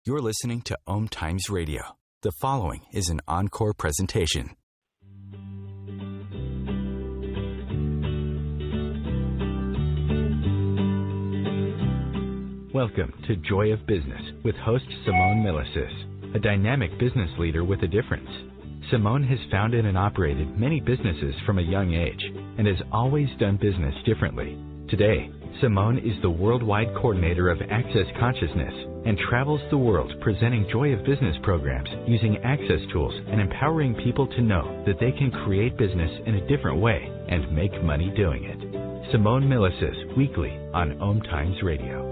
You're listening to OMTimes Radio. The following is an encore presentation. Welcome to Joy of Business with host Simone Milasas, a dynamic business leader with a difference. Simone has founded and operated many businesses from a young age and has always done business differently. Today, Simone is the worldwide coordinator of Access Consciousness and travels the world presenting Joy of Business programs using access tools and empowering people to know that they can create business in a different way and make money doing it. Simone Milasas, weekly on OMTimes Radio.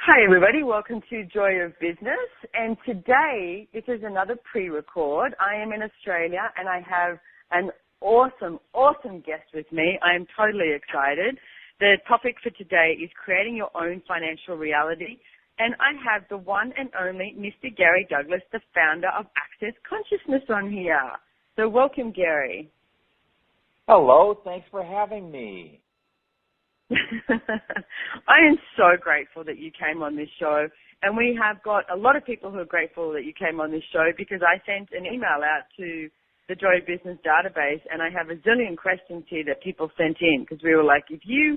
Hi everybody, welcome to Joy of Business, and today this is another pre-record. I am in Australia and I have an awesome guest with me. I am totally excited. The topic for today is creating your own financial reality, and I have the one and only Mr. Gary Douglas, the founder of Access Consciousness, on here. So welcome, Gary. Hello, thanks for having me. I am so grateful that you came on this show, and we have got a lot of people who are grateful that you came on this show because I sent an email out to the Joy Business database, and I have a zillion questions here that people sent in because we were like, if you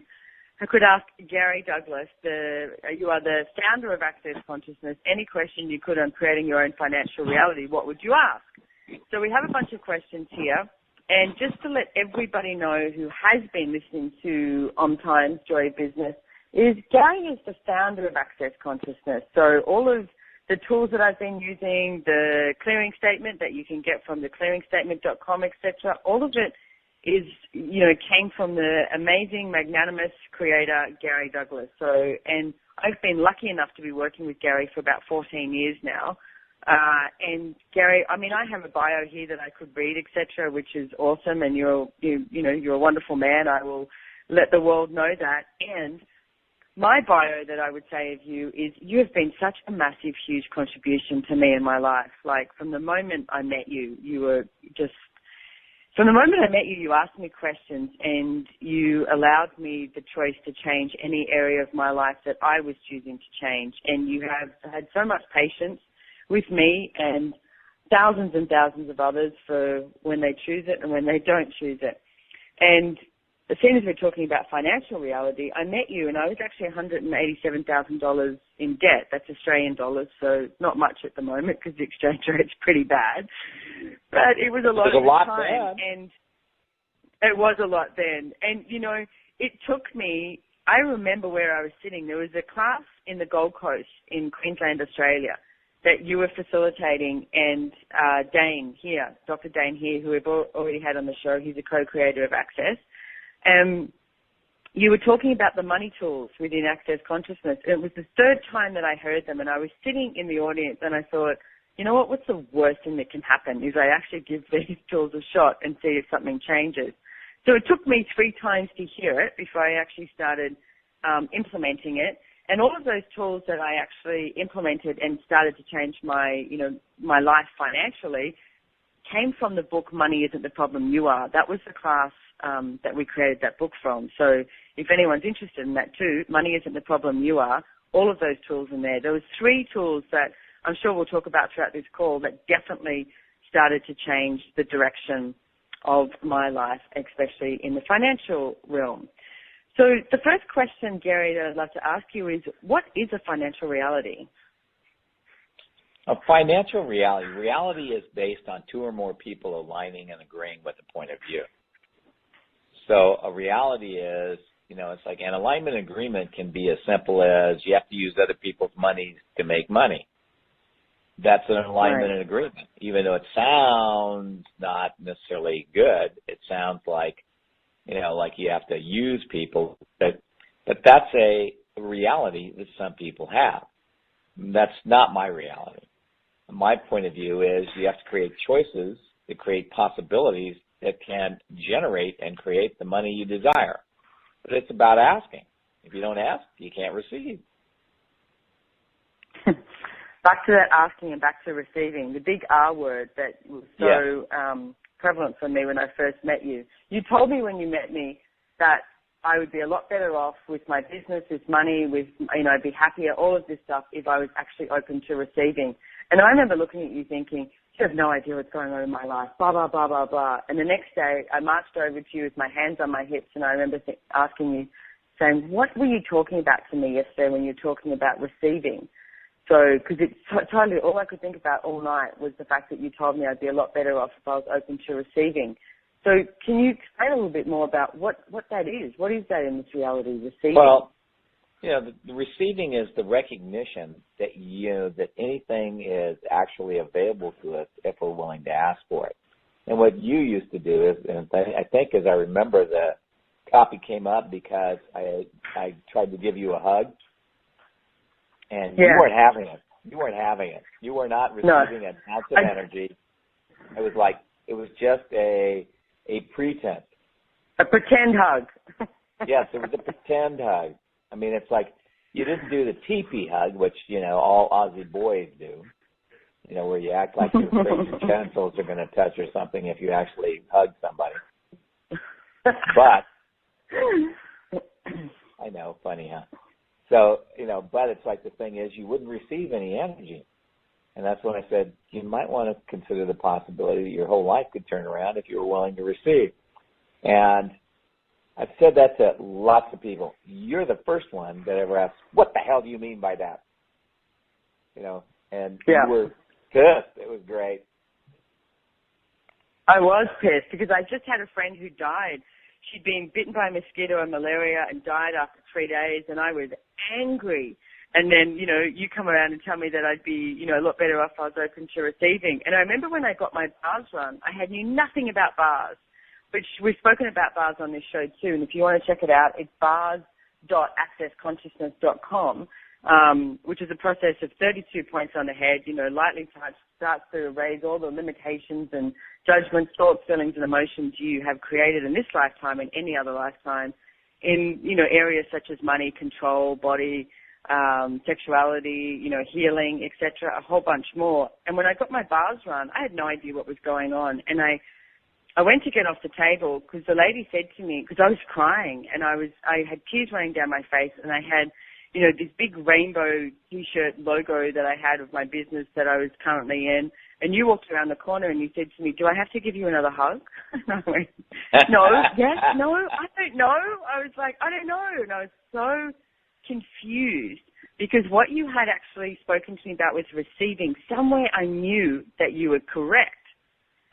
could ask Gary Douglas, you are the founder of Access Consciousness, any question you could on creating your own financial reality, what would you ask? So we have a bunch of questions here. And just to let everybody know who has been listening to OMTimes Joy Business, is Gary is the founder of Access Consciousness. So all of the tools that I've been using, the clearing statement that you can get from the clearingstatement.com, etc., all of it is, came from the amazing, magnanimous creator, Gary Douglas. So, and I've been lucky enough to be working with Gary for about 14 years now. And Gary, I have a bio here that I could read, etc., which is awesome. And you're a wonderful man. I will let the world know that. And my bio that I would say of you is you have been such a massive, huge contribution to me in my life. Like from the moment I met you, you asked me questions and you allowed me the choice to change any area of my life that I was choosing to change. And you have had so much patience with me and thousands of others for when they choose it and when they don't choose it. And as soon as we're talking about financial reality, I met you and I was actually $187,000 in debt. That's Australian dollars, so not much at the moment because the exchange rate's pretty bad. But it was a lot at the time. And it was a lot then. And, it took me, I remember where I was sitting. There was a class in the Gold Coast in Queensland, Australia, that you were facilitating, and Dane here, Dr. Dane here, who we've already had on the show, he's a co-creator of Access. You were talking about the money tools within Access Consciousness. It was the third time that I heard them, and I was sitting in the audience, and I thought, what's the worst thing that can happen is I actually give these tools a shot and see if something changes. So it took me 3 times to hear it before I actually started implementing it. And all of those tools that I actually implemented and started to change my life financially came from the book Money Isn't the Problem, You Are. That was the class that we created that book from. So if anyone's interested in that too, Money Isn't the Problem, You Are, all of those tools in there. There was 3 tools that I'm sure we'll talk about throughout this call that definitely started to change the direction of my life, especially in the financial realm. So the first question, Gary, that I'd like to ask you is, what is a financial reality? A financial reality is based on 2 or more people aligning and agreeing with a point of view. So a reality is, it's like an alignment agreement can be as simple as you have to use other people's money to make money. That's an alignment and agreement. Even though it sounds not necessarily good, it sounds like, like you have to use people, but that's a reality that some people have. That's not my reality. My point of view is you have to create choices to create possibilities that can generate and create the money you desire. But it's about asking. If you don't ask, you can't receive. Back to that asking and back to receiving, the big R word that was so prevalent for me when I first met you. You told me when you met me that I would be a lot better off with my business, with money, with, I'd be happier, all of this stuff if I was actually open to receiving. And I remember looking at you thinking, you have no idea what's going on in my life, blah, blah, blah, blah, blah. And the next day I marched over to you with my hands on my hips, and I remember asking you, saying, what were you talking about to me yesterday when you were talking about receiving? So, because it's totally, all I could think about all night was the fact that you told me I'd be a lot better off if I was open to receiving. So can you explain a little bit more about what that is? What is that in this reality, receiving? Well, the receiving is the recognition that, that anything is actually available to us if we're willing to ask for it. And what you used to do is, and I think as I remember, the copy came up because I tried to give you a hug. And you weren't having it. You weren't having it. You were not receiving an ounce of energy. It was just a pretense. A pretend hug. Yes, it was a pretend hug. I mean, it's like you didn't do the teepee hug, which, all Aussie boys do, where you act like your genitals are going to touch or something if you actually hug somebody. But, I know, funny, huh? So, but it's like the thing is you wouldn't receive any energy. And that's when I said you might want to consider the possibility that your whole life could turn around if you were willing to receive. And I've said that to lots of people. You're the first one that ever asked, what the hell do you mean by that? And you were pissed. It was great. I was pissed because I just had a friend who died. She'd been bitten by a mosquito and malaria and died after 3 days, and I was angry. And then, you come around and tell me that I'd be, a lot better off if I was open to receiving. And I remember when I got my bars run, I knew nothing about bars, which we've spoken about bars on this show too. And if you want to check it out, it's bars.accessconsciousness.com, which is a process of 32 points on the head, lightly touched, starts to erase all the limitations and judgments, thoughts, feelings, and emotions you have created in this lifetime and any other lifetime in, areas such as money, control, body, sexuality, healing, etc., a whole bunch more. And when I got my bars run, I had no idea what was going on. And I went to get off the table because the lady said to me, because I was crying and I had tears running down my face, and I had, this big rainbow T-shirt logo that I had of my business that I was currently in. And you walked around the corner and you said to me, do I have to give you another hug? And I went, no, yes, no, I don't know. I was like, I don't know. And I was so confused because what you had actually spoken to me about was receiving. Somewhere I knew that you were correct.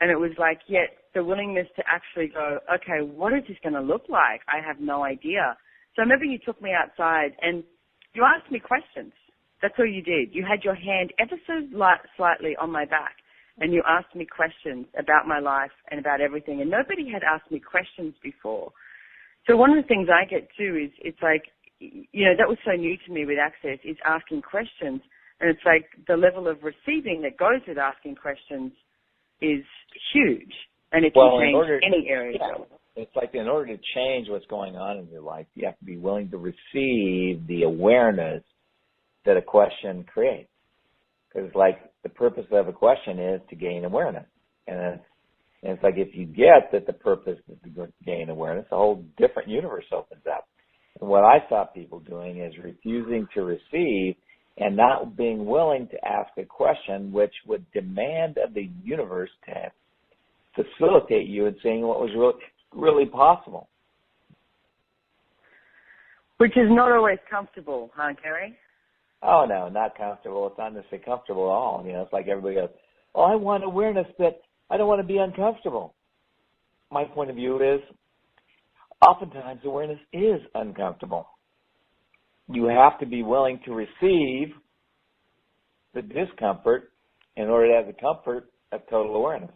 And it was like, yet the willingness to actually go, okay, what is this going to look like? I have no idea. So I remember you took me outside and you asked me questions. That's all you did. You had your hand ever so slightly on my back, and you asked me questions about my life and about everything. And nobody had asked me questions before. So one of the things I get too is it's like, that was so new to me with Access, is asking questions. And it's like the level of receiving that goes with asking questions is huge. And it can change any area. Yeah. It's like in order to change what's going on in your life, you have to be willing to receive the awareness that a question creates. Because the purpose of a question is to gain awareness. And it's like if you get that the purpose is to gain awareness, a whole different universe opens up. And what I saw people doing is refusing to receive and not being willing to ask a question which would demand of the universe to facilitate you in seeing what was really possible. Which is not always comfortable, huh, Gary? Oh, no, not comfortable. It's not necessarily comfortable at all. It's like everybody goes, oh, I want awareness, but I don't want to be uncomfortable. My point of view is oftentimes awareness is uncomfortable. You have to be willing to receive the discomfort in order to have the comfort of total awareness.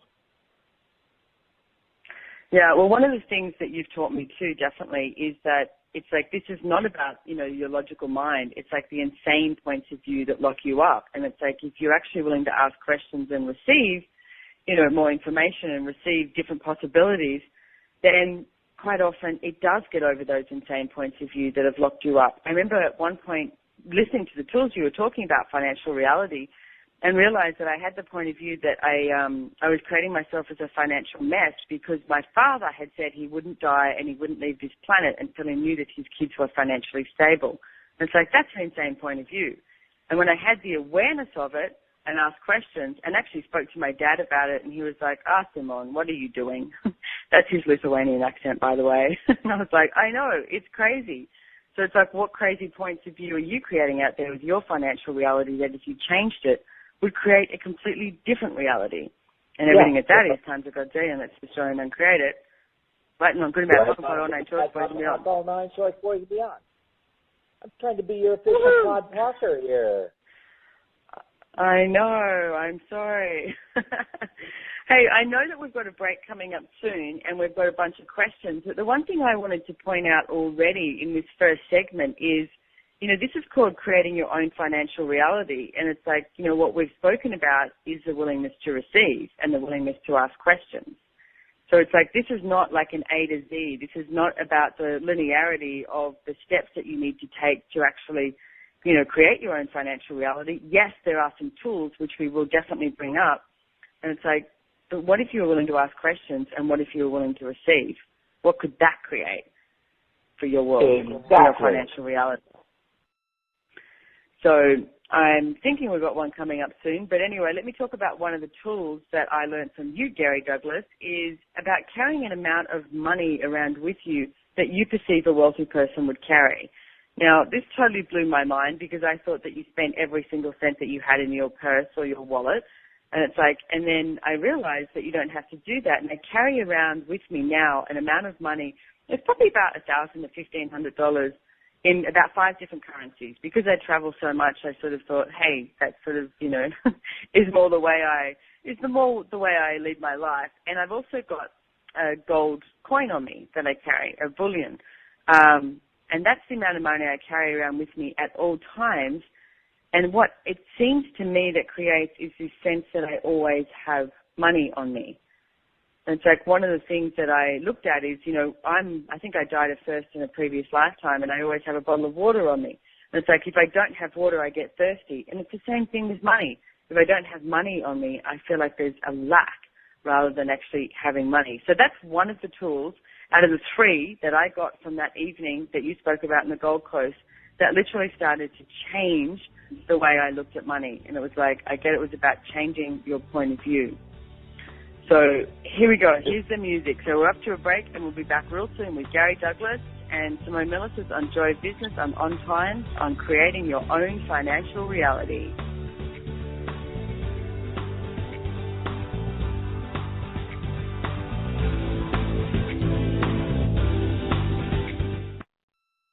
Yeah, well, one of the things that you've taught me too, definitely, is that it's like this is not about, your logical mind. It's like the insane points of view that lock you up. And it's like if you're actually willing to ask questions and receive, more information and receive different possibilities, then quite often it does get over those insane points of view that have locked you up. I remember at one point listening to the tools you were talking about, financial reality, and realized that I had the point of view that I was creating myself as a financial mess because my father had said he wouldn't die and he wouldn't leave this planet until he knew that his kids were financially stable. And it's like, that's an insane point of view. And when I had the awareness of it and asked questions and actually spoke to my dad about it, and he was like, Simone, what are you doing? That's his Lithuanian accent, by the way. And I was like, I know, it's crazy. So it's like, what crazy points of view are you creating out there with your financial reality that if you changed it, would create a completely different reality? And everything at that is times a godzillion. Let's destroy and uncreate it. Right, and I'm good about talking about all nine choice boys and beyond. All nine choice boys and beyond. I'm trying to be your official Todd Parker here. I know. I'm sorry. Hey, I know that we've got a break coming up soon and we've got a bunch of questions, but the one thing I wanted to point out already in this first segment is, this is called creating your own financial reality. And it's like, what we've spoken about is the willingness to receive and the willingness to ask questions. So it's like, this is not like an A to Z. This is not about the linearity of the steps that you need to take to actually, create your own financial reality. Yes, there are some tools which we will definitely bring up. And it's like, but what if you were willing to ask questions and what if you were willing to receive? What could that create for your world, for your financial reality? So I'm thinking we've got one coming up soon. But anyway, let me talk about one of the tools that I learned from you, Gary Douglas, is about carrying an amount of money around with you that you perceive a wealthy person would carry. Now, this totally blew my mind because I thought that you spent every single cent that you had in your purse or your wallet. And it's like, and then I realized that you don't have to do that. And I carry around with me now an amount of money. It's probably about $1,000 to $1,500 in about 5 different currencies. Because I travel so much, I sort of thought, hey, that sort of, is more the way I lead my life. And I've also got a gold coin on me that I carry, a bullion. And that's the amount of money I carry around with me at all times. And what it seems to me that creates is this sense that I always have money on me. And it's like one of the things that I looked at is, I think I died of thirst in a previous lifetime and I always have a bottle of water on me. And it's like if I don't have water, I get thirsty. And it's the same thing with money. If I don't have money on me, I feel like there's a lack rather than actually having money. So that's one of the tools out of the 3 that I got from that evening that you spoke about in the Gold Coast that literally started to change the way I looked at money. And it was like, I get it was about changing your point of view. So here we go. Here's the music. So we're up to a break and we'll be back real soon with Gary Douglas and Simone Milasas on Joy of Business on OMTimes on creating your own financial reality.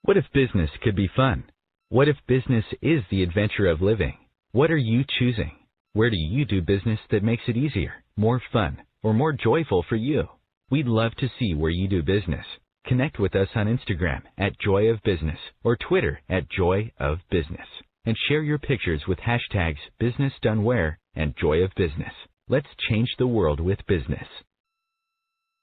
What if business could be fun? What if business is the adventure of living? What are you choosing? Where do you do business that makes it easier, more fun, or more joyful for you? We'd love to see where you do business. Connect with us on Instagram at Joy of Business or Twitter at Joy of Business and share your pictures with hashtags BusinessDoneWhere and Joy of Business. Let's change the world with business.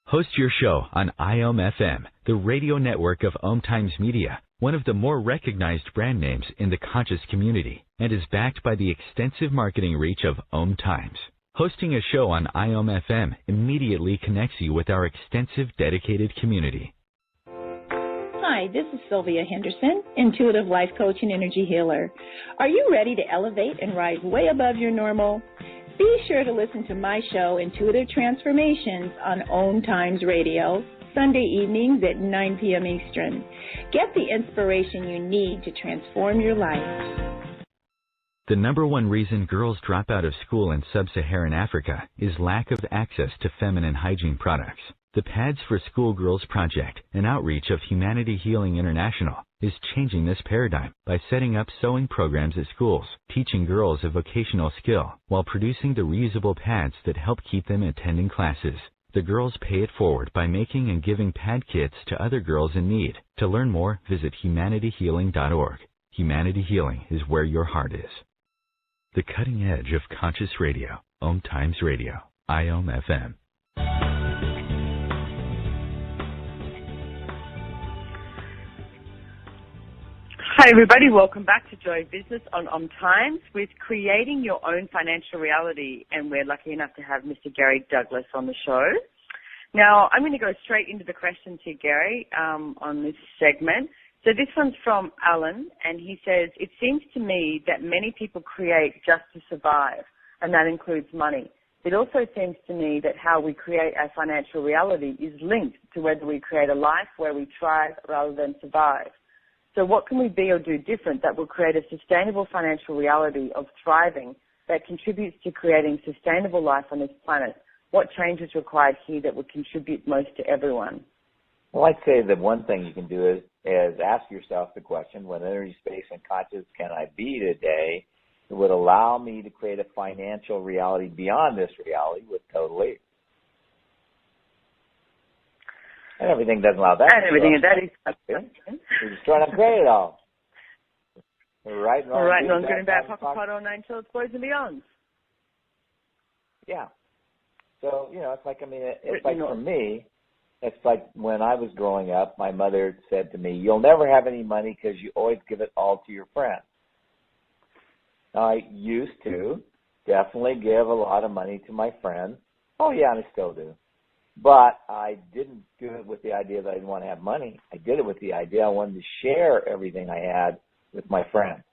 Host your show on IOM-FM, the radio network of OMTimes Media, one of the more recognized brand names in the conscious community, and is backed by the extensive marketing reach of OMTimes. Hosting a show on IOM-FM immediately connects you with our extensive dedicated community. Hi, this is Sylvia Henderson, intuitive life coach and energy healer. Are you ready to elevate and rise way above your normal? Be sure to listen to my show, Intuitive Transformations, on OMTimes Radio, Sunday evenings at 9 p.m. Eastern. Get the inspiration you need to transform your life. The number one reason girls drop out of school in sub-Saharan Africa is lack of access to feminine hygiene products. The Pads for Schoolgirls Project, an outreach of Humanity Healing International, is changing this paradigm by setting up sewing programs at schools, teaching girls a vocational skill, while producing the reusable pads that help keep them attending classes. The girls pay it forward by making and giving pad kits to other girls in need. To learn more, visit humanityhealing.org. Humanity Healing is where your heart is. The cutting edge of conscious radio, OMTimes Radio, IOM-FM. Hi everybody, welcome back to Joy of Business on OMTimes with creating your own financial reality, and we're lucky enough to have Mr. Gary Douglas on the show. Now, I'm going to go straight into the questions here, Gary, on this segment. So this one's from Alan, and he says, it seems to me that many people create just to survive, and that includes money. It also seems to me that how we create our financial reality is linked to whether we create a life where we thrive rather than survive. So what can we be or do different that will create a sustainable financial reality of thriving that contributes to creating sustainable life on this planet? What change is required here that would contribute most to everyone? Well, I'd say that one thing you can do is ask yourself the question, what energy, space, and consciousness can I be today that would allow me to create a financial reality beyond this reality with total ease? And everything doesn't allow that. And everything that is. We're just trying to create it all. Right and wrong, good and bad, pocket pot, all nine till it's boys and beyond. Yeah. So, it's like, it's like for me, it's like when I was growing up, my mother said to me, you'll never have any money because you always give it all to your friends. Now, I used to definitely give a lot of money to my friends. Oh, yeah, and I still do. But I didn't do it with the idea that I didn't want to have money. I did it with the idea I wanted to share everything I had with my friends.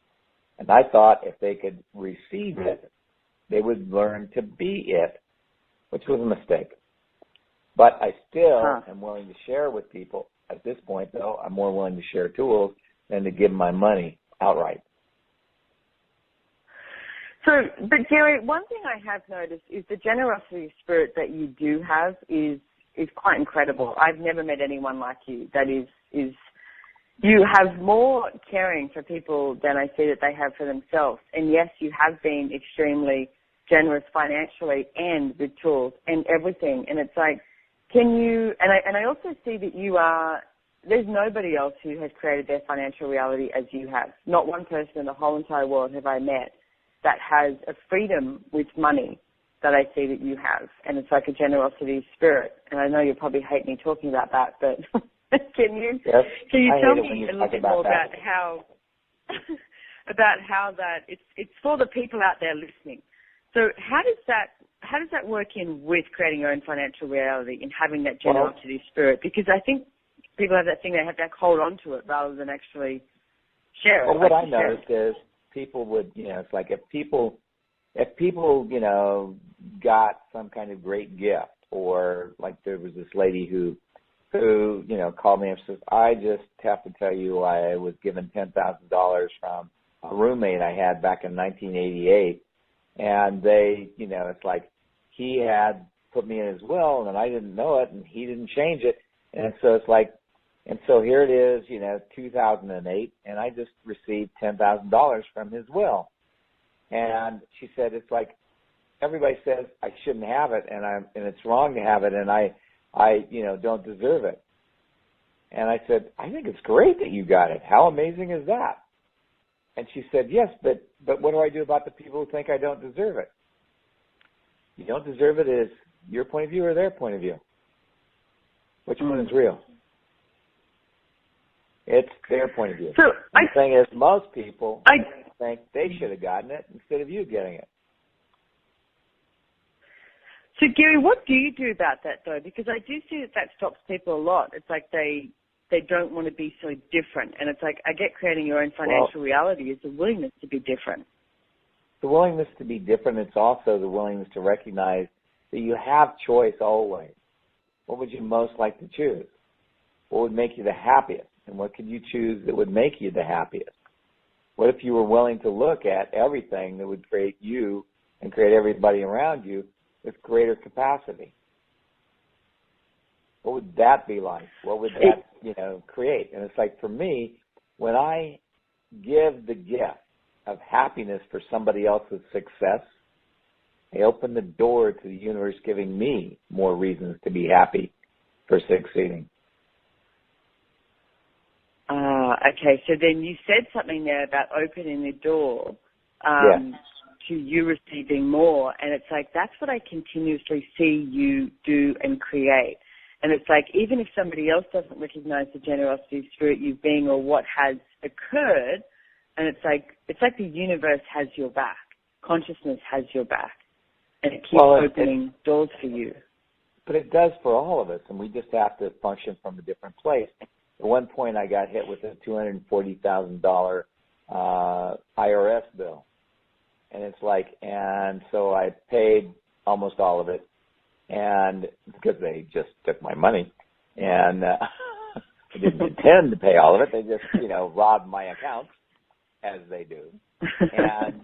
And I thought if they could receive it, they would learn to be it, which was a mistake. But I still am willing to share with people. At this point, though, I'm more willing to share tools than to give my money outright. So, but Gary, one thing I have noticed is the generosity spirit that you do have is quite incredible. I've never met anyone like you. That is you have more caring for people than I see that they have for themselves. And yes, you have been extremely generous financially and with tools and everything. And it's like, and I also see that there's nobody else who has created their financial reality as you have. Not one person in the whole entire world have I met that has a freedom with money that I see that you have. And it's like a generosity spirit. And I know you probably hate me talking about that, but can you tell me a little bit more about how that it's for the people out there listening. So how does that work in with creating your own financial reality and having that generosity spirit? Because I think people have that thing, they have to hold on to it rather than actually share it. Well, what I noticed is people would, it's like if people, got some kind of great gift, or like there was this lady who called me and says, I just have to tell you I was given $10,000 from a roommate I had back in 1988. And they, it's like he had put me in his will and I didn't know it and he didn't change it. And so it's like, and so here it is, 2008, and I just received $10,000 from his will. And she said, it's like everybody says I shouldn't have it, and it's wrong to have it, and I don't deserve it. And I said, I think it's great that you got it. How amazing is that? And she said, yes, but what do I do about the people who think I don't deserve it? You don't deserve it is your point of view or their point of view? Which one is real? It's their point of view. So the thing is, most people think they should have gotten it instead of you getting it. So, Gary, what do you do about that, though? Because I do see that stops people a lot. It's like they don't want to be so different. And it's like, I get creating your own financial reality is the willingness to be different. The willingness to be different, it's also the willingness to recognize that you have choice always. What would you most like to choose? What would make you the happiest? And what could you choose that would make you the happiest? What if you were willing to look at everything that would create you and create everybody around you with greater capacity? What would that be like? What would that, create? And it's like, for me, when I give the gift of happiness for somebody else's success, I open the door to the universe giving me more reasons to be happy for succeeding. Okay, so then you said something there about opening the door to you receiving more, and it's like that's what I continuously see you do and create. And it's like, even if somebody else doesn't recognize the generosity through it, you being, or what has occurred, and it's like the universe has your back. Consciousness has your back. And it keeps opening doors for you. But it does for all of us, and we just have to function from a different place. At one point, I got hit with a $240,000 IRS bill. And it's like, and so I paid almost all of it, and because they just took my money, and I didn't intend to pay all of it. They just, robbed my account, as they do. And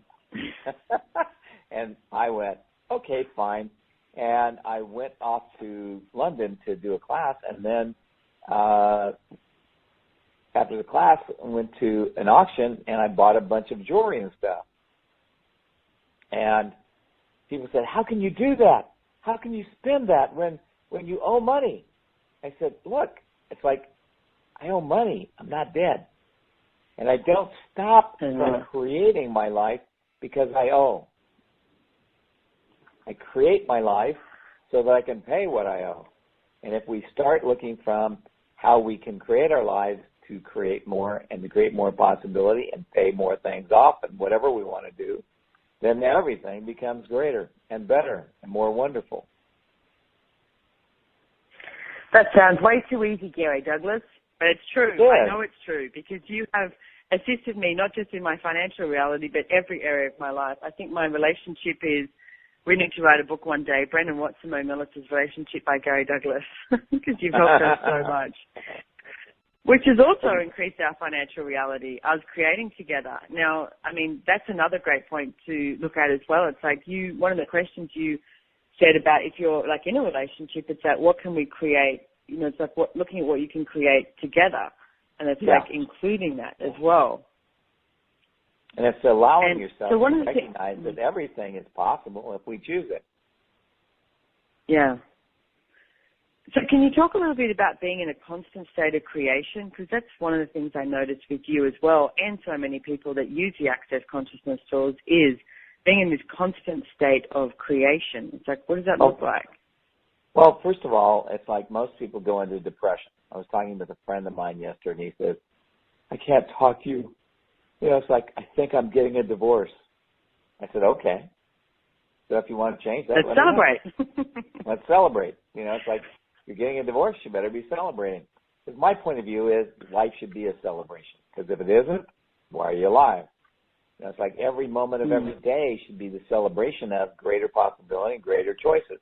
and I went, okay, fine. And I went off to London to do a class, and then after the class, I went to an auction, and I bought a bunch of jewelry and stuff. And people said, how can you do that? How can you spend that when you owe money? I said, look, it's like I owe money. I'm not dead. And I don't stop from creating my life because I owe. I create my life so that I can pay what I owe. And if we start looking from how we can create our lives to create more and to create more possibility and pay more things off and whatever we want to do, then everything becomes greater and better and more wonderful. That sounds way too easy, Gary Douglas, but it's true. Good. I know it's true because you have assisted me not just in my financial reality, but every area of my life. I think my relationship is, we need to write a book one day, Brendan Watts, Simone Milasas' Relationship by Gary Douglas, because you've helped us so much. Which has also increased our financial reality, us creating together. Now, I mean, that's another great point to look at as well. It's like one of the questions you said about if you're like in a relationship, it's like, what can we create? It's like looking at what you can create together. And it's like including that as well. And it's allowing yourself to recognize that everything is possible if we choose it. Yeah. So can you talk a little bit about being in a constant state of creation? Because that's one of the things I noticed with you as well, and so many people that use the Access Consciousness tools, is being in this constant state of creation. It's like, what does that look like? Well, first of all, it's like most people go into depression. I was talking with a friend of mine yesterday, and he says, I can't talk to you. It's like, I think I'm getting a divorce. I said, okay. So if you want to change that, let's celebrate. Let's celebrate. It's like, you're getting a divorce, you better be celebrating. Because my point of view is life should be a celebration. Because if it isn't, why are you alive? It's like every moment of every day should be the celebration of greater possibility and greater choices.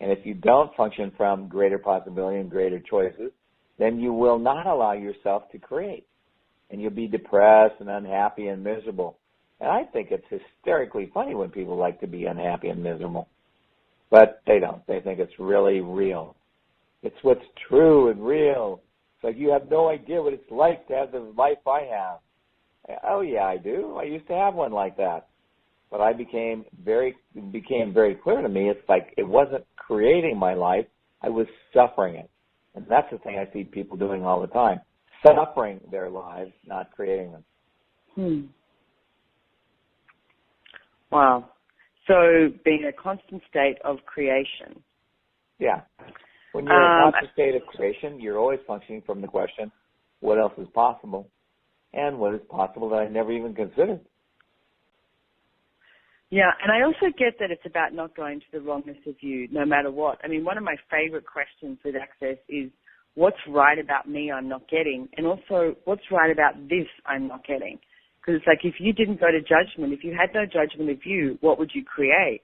And if you don't function from greater possibility and greater choices, then you will not allow yourself to create. And you'll be depressed and unhappy and miserable. And I think it's hysterically funny when people like to be unhappy and miserable. But they don't. They think it's really real. It's what's true and real. It's like you have no idea what it's like to have the life I have. Oh, yeah, I do. I used to have one like that. But it became very clear to me, it's like it wasn't creating my life. I was suffering it. And that's the thing I see people doing all the time, suffering their lives, not creating them. Wow. So being a constant state of creation. Yeah. When you're in a constant state of creation, you're always functioning from the question, what else is possible? And what is possible that I never even considered? Yeah, and I also get that it's about not going to the wrongness of you, no matter what. I mean, one of my favorite questions with Access is, what's right about me I'm not getting? And also, what's right about this I'm not getting? Because it's like, if you didn't go to judgment, if you had no judgment of you, what would you create?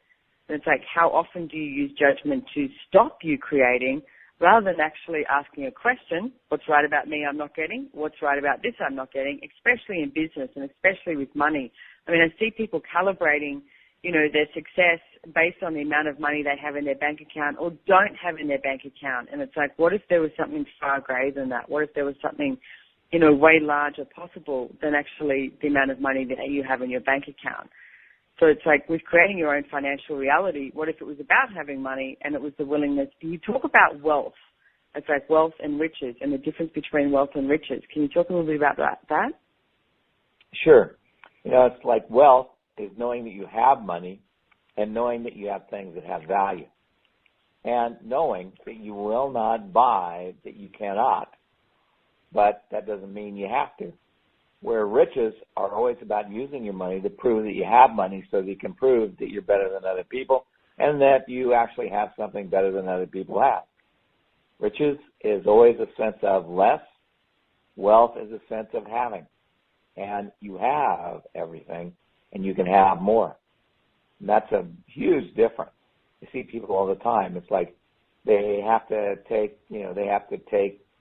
And it's like, how often do you use judgment to stop you creating rather than actually asking a question, what's right about me I'm not getting? What's right about this I'm not getting? Especially in business and especially with money. I mean, I see people calibrating, their success based on the amount of money they have in their bank account or don't have in their bank account. And it's like, what if there was something far greater than that? What if there was something, way larger possible than actually the amount of money that you have in your bank account? So it's like with creating your own financial reality, what if it was about having money and it was the willingness? You talk about wealth. It's like wealth and riches and the difference between wealth and riches. Can you talk a little bit about that? Sure. It's like wealth is knowing that you have money and knowing that you have things that have value. and knowing that you will not buy that you cannot, but that doesn't mean you have to. Where riches are always about using your money to prove that you have money so that you can prove that you're better than other people and that you actually have something better than other people have. Riches is always a sense of less. Wealth is a sense of having. And you have everything, and you can have more. And that's a huge difference. You see people all the time. It's like they have to take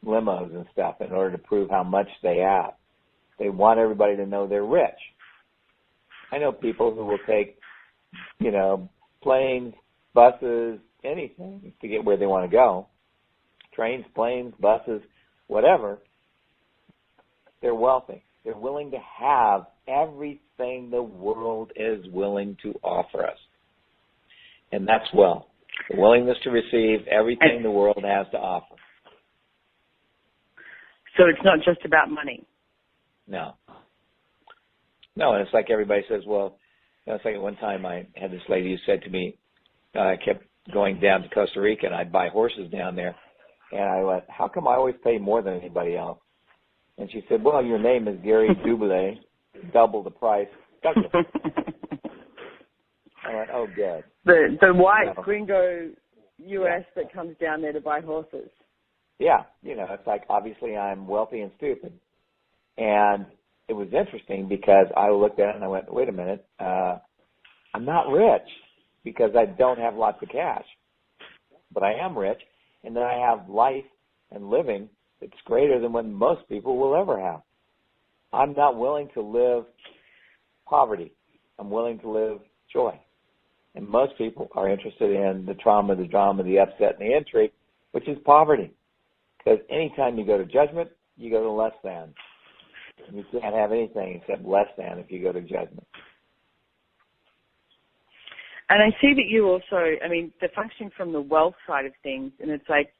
limos and stuff in order to prove how much they have. They want everybody to know they're rich. I know people who will take, planes, buses, anything to get where they want to go. Trains, planes, buses, whatever. They're wealthy. They're willing to have everything the world is willing to offer us. And that's wealth. The willingness to receive everything the world has to offer. So it's not just about money. No, and it's like everybody says, well, it's like at one time I had this lady who said to me, I kept going down to Costa Rica and I'd buy horses down there. And I went, how come I always pay more than anybody else? And she said, well, your name is Gary Dubele, double the price. Douglas. I went, oh, good. The white gringo U.S. that comes down there to buy horses. Yeah, it's like obviously I'm wealthy and stupid. And it was interesting because I looked at it and I went, wait a minute, I'm not rich because I don't have lots of cash. But I am rich, and then I have life and living that's greater than what most people will ever have. I'm not willing to live poverty. I'm willing to live joy. And most people are interested in the trauma, the drama, the upset, and the intrigue, which is poverty. Because anytime you go to judgment, you go to less than. You can't have anything except less than if you go to judgment. And I see that you also, the functioning from the wealth side of things, and it's like,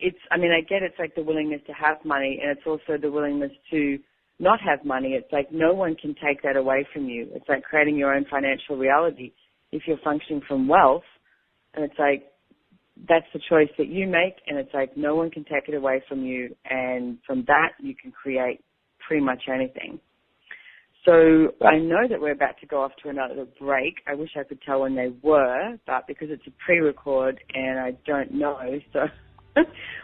I get it's like the willingness to have money, and it's also the willingness to not have money. It's like no one can take that away from you. It's like creating your own financial reality if you're functioning from wealth, and it's like that's the choice that you make, and it's like no one can take it away from you, and from that you can create pretty much anything. So I know that we're about to go off to another break. I wish I could tell when they were, but because it's a pre-record and I don't know, so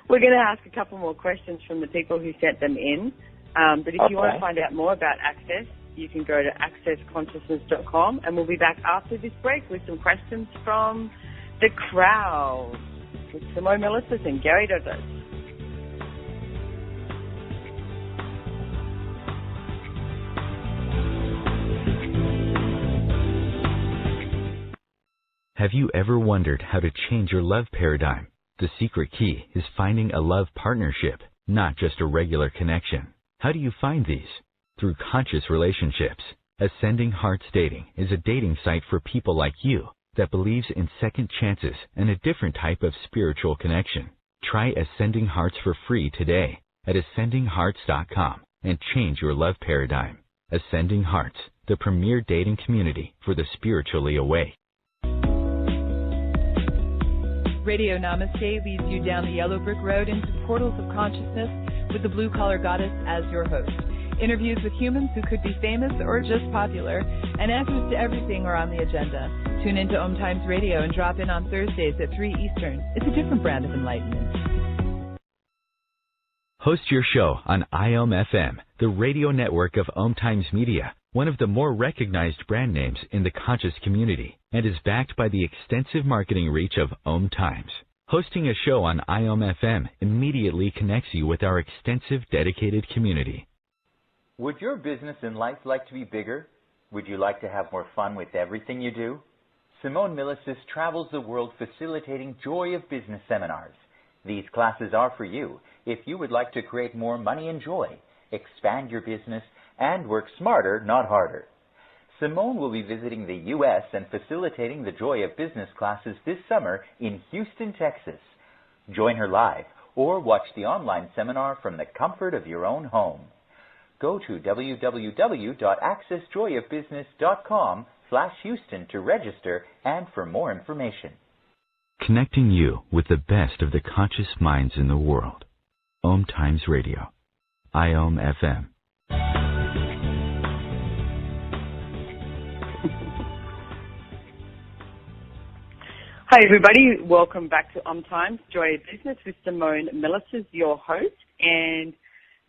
we're going to ask a couple more questions from the people who sent them in. But if you want to find out more about Access, you can go to accessconsciousness.com, and we'll be back after this break with some questions from the crowd with Simone Milasas and Gary Douglas. Have you ever wondered how to change your love paradigm? The secret key is finding a love partnership, not just a regular connection. How do you find these? Through conscious relationships. Ascending Hearts Dating is a dating site for people like you that believes in second chances and a different type of spiritual connection. Try Ascending Hearts for free today at ascendinghearts.com and change your love paradigm. Ascending Hearts, the premier dating community for the spiritually awake. Radio Namaste leads you down the yellow brick road into portals of consciousness with the blue-collar goddess as your host. Interviews with humans who could be famous or just popular, and answers to everything are on the agenda. Tune into OMTimes Radio and drop in on Thursdays at 3 Eastern. It's a different brand of enlightenment. Host your show on IOM FM, the radio network of OMTimes Media, one of the more recognized brand names in the conscious community, and is backed by the extensive marketing reach of OMTimes. Hosting a show on IOM FM immediately connects you with our extensive dedicated community. Would your business and life like to be bigger? Would you like to have more fun with everything you do? Simone Milasas travels the world facilitating Joy of Business seminars. These classes are for you if you would like to create more money and joy, expand your business, and work smarter, not harder. Simone will be visiting the U.S. and facilitating the Joy of Business classes this summer in Houston, Texas. Join her live or watch the online seminar from the comfort of your own home. Go to www.accessjoyofbusiness.com/Houston to register and for more information. connecting you with the best of the conscious minds in the world. OMTimes Radio. IOM FM. Hi everybody, welcome back to OMTimes, Joy of Business with Simone Milasas, your host, and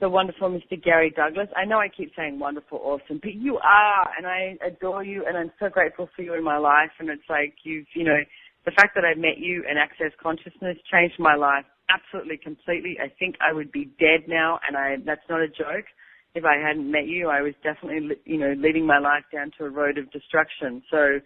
the wonderful Mr. Gary Douglas. I know I keep saying wonderful, awesome, but you are, and I adore you, and I'm so grateful for you in my life, and it's like the fact that I met you and Access Consciousness changed my life absolutely, completely. I think I would be dead now, and that's not a joke. If I hadn't met you, I was definitely, leading my life down to a road of destruction. So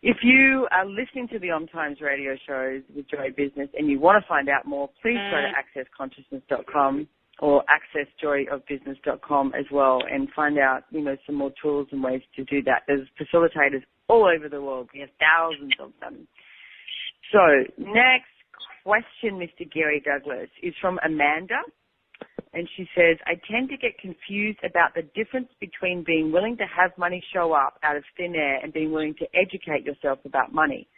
if you are listening to the OMTimes radio shows with Joy Business and you want to find out more, please go to accessconsciousness.com or accessjoyofbusiness.com as well and find out, some more tools and ways to do that. There's facilitators all over the world. We have thousands of them. So next question, Mr. Gary Douglas, is from Amanda. And she says, I tend to get confused about the difference between being willing to have money show up out of thin air and being willing to educate yourself about money.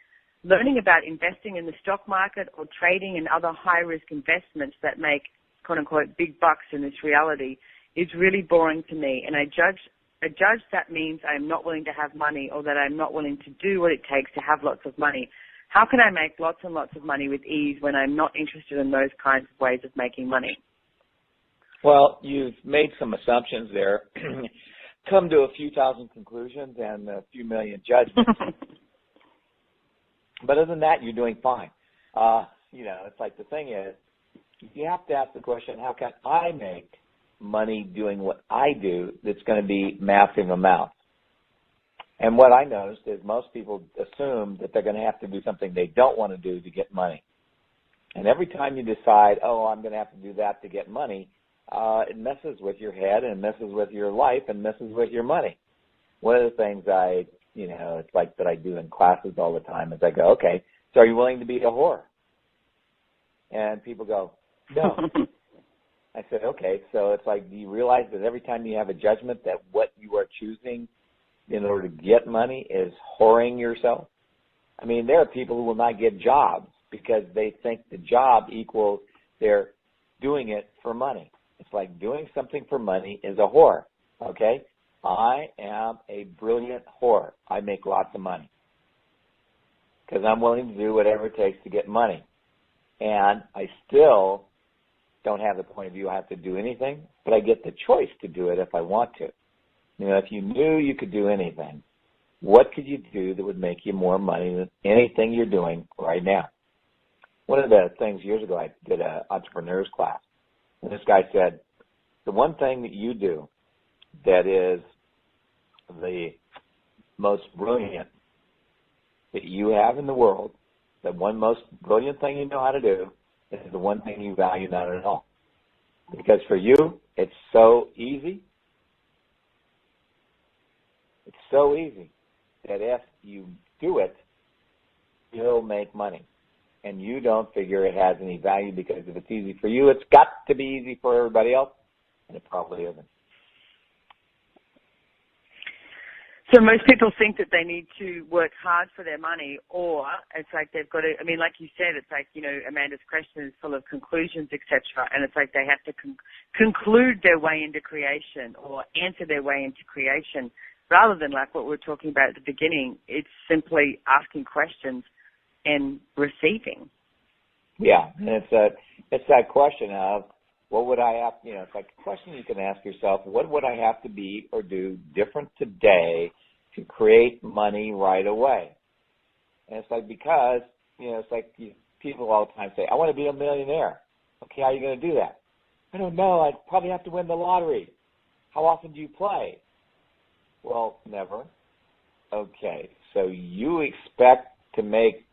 Learning about investing in the stock market or trading and other high-risk investments that make, quote-unquote, big bucks in this reality is really boring to me. And I judge that means I'm not willing to have money or that I'm not willing to do what it takes to have lots of money. How can I make lots and lots of money with ease when I'm not interested in those kinds of ways of making money? Well, you've made some assumptions there, come to a few thousand conclusions and a few million judgments. But other than that, you're doing fine. It's like the thing is, you have to ask the question, how can I make money doing what I do that's going to be massive amounts? And what I noticed is most people assume that they're going to have to do something they don't want to do to get money. And every time you decide, I'm going to have to do that to get money, it messes with your head and messes with your life and messes with your money. One of the things it's like that I do in classes all the time is I go, okay, so are you willing to be a whore? And people go, no. I said, okay, so it's like, do you realize that every time you have a judgment that what you are choosing in order to get money is whoring yourself? I mean, there are people who will not get jobs because they think the job equals they're doing it for money. It's like doing something for money is a whore, okay? I am a brilliant whore. I make lots of money because I'm willing to do whatever it takes to get money. And I still don't have the point of view I have to do anything, but I get the choice to do it if I want to. If you knew you could do anything, what could you do that would make you more money than anything you're doing right now? One of the things years ago, I did an entrepreneur's class. And this guy said, the one thing that you do that is the most brilliant that you have in the world, the one most brilliant thing you know how to do, is the one thing you value not at all. Because for you, it's so easy. It's so easy that if you do it, you'll make money. And you don't figure it has any value because if it's easy for you, it's got to be easy for everybody else, and it probably isn't. So most people think that they need to work hard for their money, or it's like they've got to, like you said, it's like, Amanda's question is full of conclusions, etc., and it's like they have to conclude their way into creation or answer their way into creation, rather than like what we were talking about at the beginning. It's simply asking questions and receiving. Yeah, and it's that question of what would I have, it's like a question you can ask yourself, what would I have to be or do different today to create money right away? And it's like, because, it's like people all the time say, I want to be a millionaire. Okay, how are you going to do that? I don't know. I'd probably have to win the lottery. How often do you play? Well, never. Okay, so you expect to make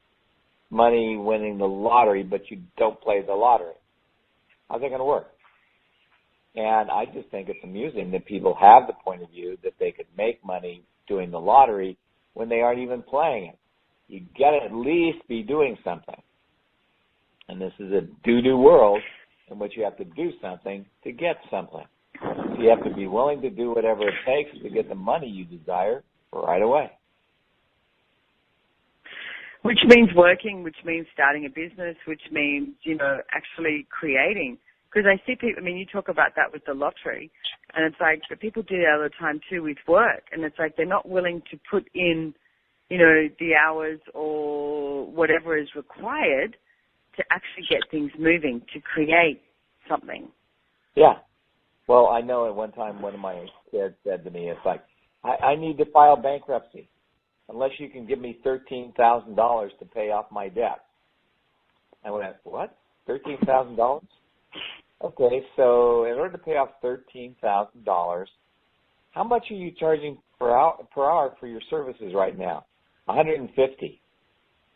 money winning the lottery, but you don't play the lottery. How's that going to work? And I just think it's amusing that people have the point of view that they could make money doing the lottery when they aren't even playing it. You got to at least be doing something. And this is a do-do world in which you have to do something to get something. So you have to be willing to do whatever it takes to get the money you desire right away. Which means working, which means starting a business, which means, actually creating. Because I see people, you talk about that with the lottery, and it's like, but people do that all the time too with work, and it's like they're not willing to put in, the hours or whatever is required to actually get things moving, to create something. Yeah. Well, I know at one time one of my kids said to me, it's like, I need to file bankruptcy unless you can give me $13,000 to pay off my debt. I went, what? $13,000? Okay, so in order to pay off $13,000, how much are you charging per hour for your services right now? $150.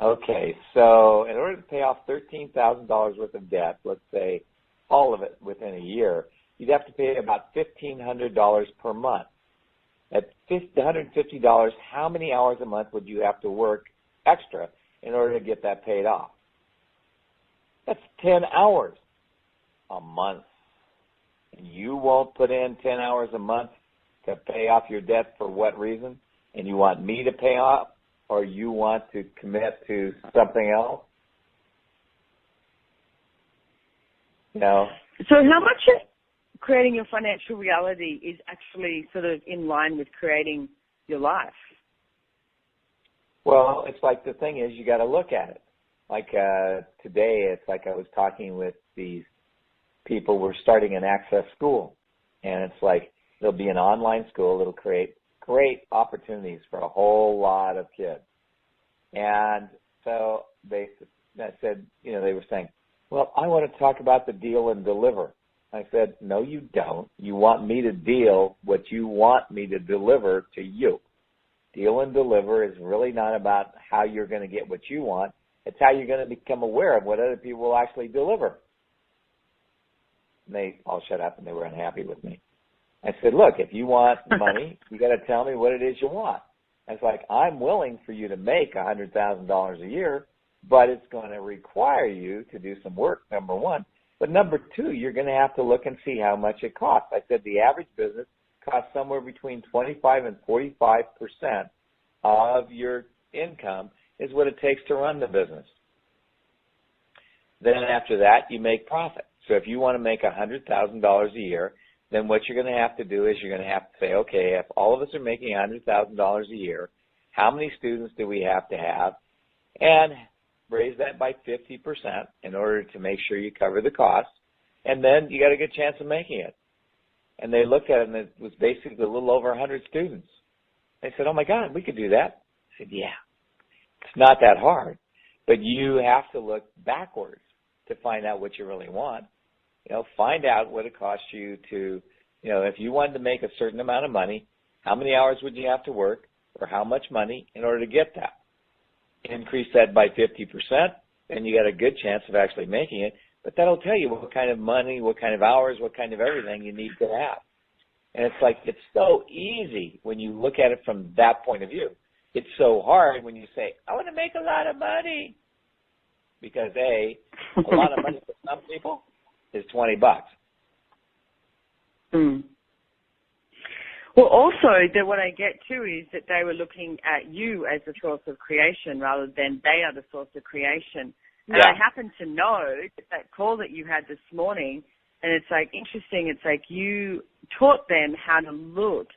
Okay, so in order to pay off $13,000 worth of debt, let's say all of it within a year, you'd have to pay about $1,500 per month. At $150, how many hours a month would you have to work extra in order to get that paid off? That's 10 hours a month. And you won't put in 10 hours a month to pay off your debt for what reason? And you want me to pay off, or you want to commit to something else? No. So how much creating your financial reality is actually sort of in line with creating your life? Well, it's like the thing is you got to look at it. Like today, it's like I was talking with these people. We're starting an access school, and it's like there'll be an online school that'll create great opportunities for a whole lot of kids. And so I said, they were saying, well, I want to talk about the deal and deliver. I said, no, you don't. You want me to deal what you want me to deliver to you. Deal and deliver is really not about how you're going to get what you want. It's how you're going to become aware of what other people will actually deliver. And they all shut up and they were unhappy with me. I said, look, if you want money, you got to tell me what it is you want. It's like, I'm willing for you to make $100,000 a year, but it's going to require you to do some work, number one. But number two, you're going to have to look and see how much it costs. I said the average business costs somewhere between 25 and 45% of your income is what it takes to run the business. Then after that, you make profit. So if you want to make $100,000 a year, then what you're going to have to do is you're going to have to say, okay, if all of us are making $100,000 a year, how many students do we have to have? And raise that by 50% in order to make sure you cover the costs, and then you got a good chance of making it. And they looked at it, and it was basically a little over 100 students. They said, oh, my God, we could do that. I said, yeah, it's not that hard, but you have to look backwards to find out what you really want. Find out what it costs you to, if you wanted to make a certain amount of money, how many hours would you have to work or how much money in order to get that? Increase that by 50%, then you got a good chance of actually making it. But that'll tell you what kind of money, what kind of hours, what kind of everything you need to have. And it's like, it's so easy when you look at it from that point of view. It's so hard when you say, I want to make a lot of money. Because a lot of money for some people is $20. Mm. Well, also, what I get too is that they were looking at you as the source of creation rather than they are the source of creation. And I happen to know that call that you had this morning, and it's like interesting, it's like you taught them how to look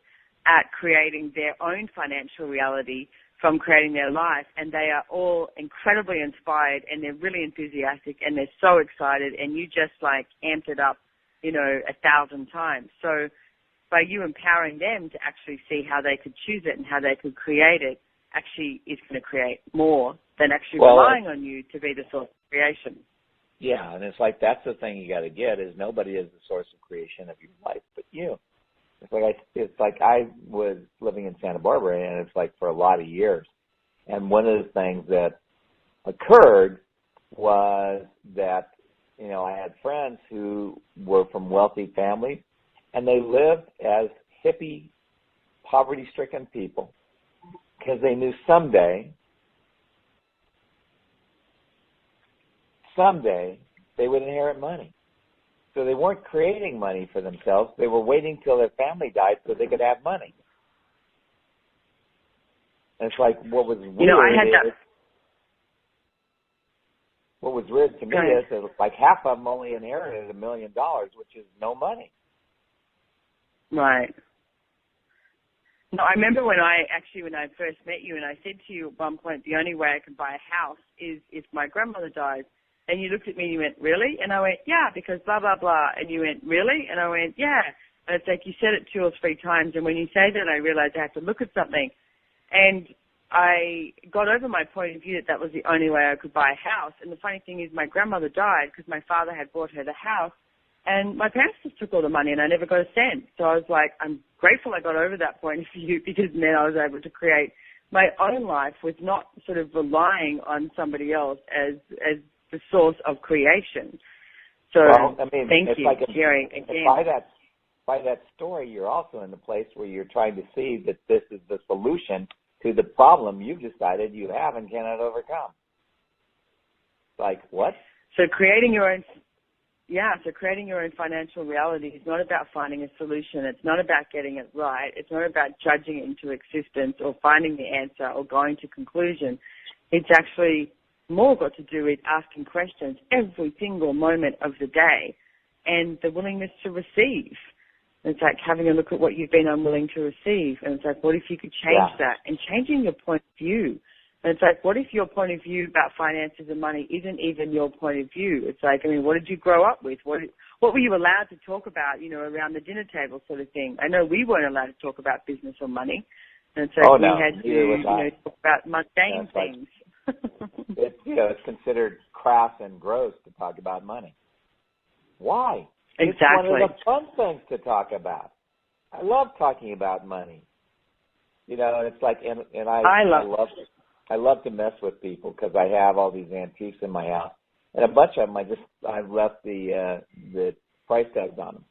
at creating their own financial reality from creating their life, and they are all incredibly inspired, and they're really enthusiastic, and they're so excited, and you just like amped it up, 1,000 times. So by you empowering them to actually see how they could choose it and how they could create it, actually is going to create more than actually relying on you to be the source of creation. Yeah, and it's like that's the thing you got to get is nobody is the source of creation of your life but you. It's like I was living in Santa Barbara, and it's like for a lot of years. And one of the things that occurred was that, I had friends who were from wealthy families, and they lived as hippie, poverty-stricken people because they knew someday they would inherit money. So they weren't creating money for themselves. They were waiting till their family died so they could have money. And it's like what was weird what was weird to me is that like half of them only inherited $1 million, which is no money. Right. No, I remember when I first met you and I said to you at one point, the only way I can buy a house is if my grandmother dies. And you looked at me and you went, really? And I went, yeah, because blah, blah, blah. And you went, really? And I went, yeah. And it's like you said it 2 or 3 times. And when you say that, I realized I have to look at something. And I got over my point of view that was the only way I could buy a house. And the funny thing is my grandmother died because my father had bought her the house. And my parents just took all the money and I never got a cent. So I was like, I'm grateful I got over that point of view because then I was able to create my own life with not sort of relying on somebody else as the source of creation. So well, I mean, thank you, Gary, again. By that story, you're also in the place where you're trying to see that this is the solution to the problem you've decided you have and cannot overcome. Like what? So creating your own financial reality is not about finding a solution. It's not about getting it right. It's not about judging it into existence or finding the answer or going to conclusion. It's actually more got to do with asking questions every single moment of the day and the willingness to receive. It's like having a look at what you've been unwilling to receive. And it's like, what if you could change that? And changing your point of view. And it's like, what if your point of view about finances and money isn't even your point of view? It's like, I mean, what did you grow up with? What were you allowed to talk about, around the dinner table sort of thing? I know we weren't allowed to talk about business or money. And so we had to, talk about mundane things. It's considered crass and gross to talk about money. Why? Exactly. It's one of the fun things to talk about. I love talking about money. It's like, and I love to mess with people because I have all these antiques in my house, and a bunch of them I've left the price tags on them.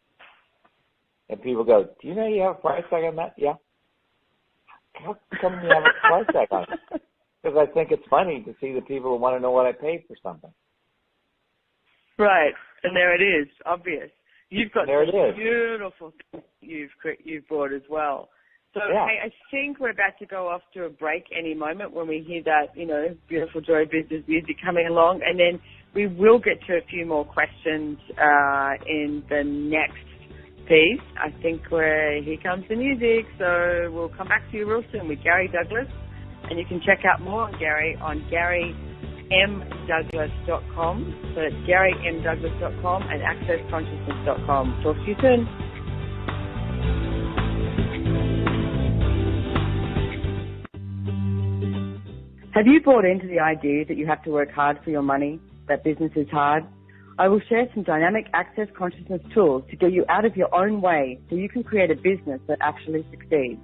And people go, "Do you know you have a price tag on that?" Yeah. How come you have a price tag on it? Because I think it's funny to see the people who want to know what I paid for something. Right, and there it is, obvious. You've got some beautiful things you've brought as well. So hey, I think we're about to go off to a break any moment when we hear that, beautiful Joy Business music coming along, and then we will get to a few more questions in the next piece. I think here comes the music, so we'll come back to you real soon with Gary Douglas. And you can check out more on Gary on GaryMDouglas.com. So it's GaryMDouglas.com and AccessConsciousness.com. Talk to you soon. Have you bought into the idea that you have to work hard for your money, that business is hard? I will share some dynamic Access Consciousness tools to get you out of your own way so you can create a business that actually succeeds.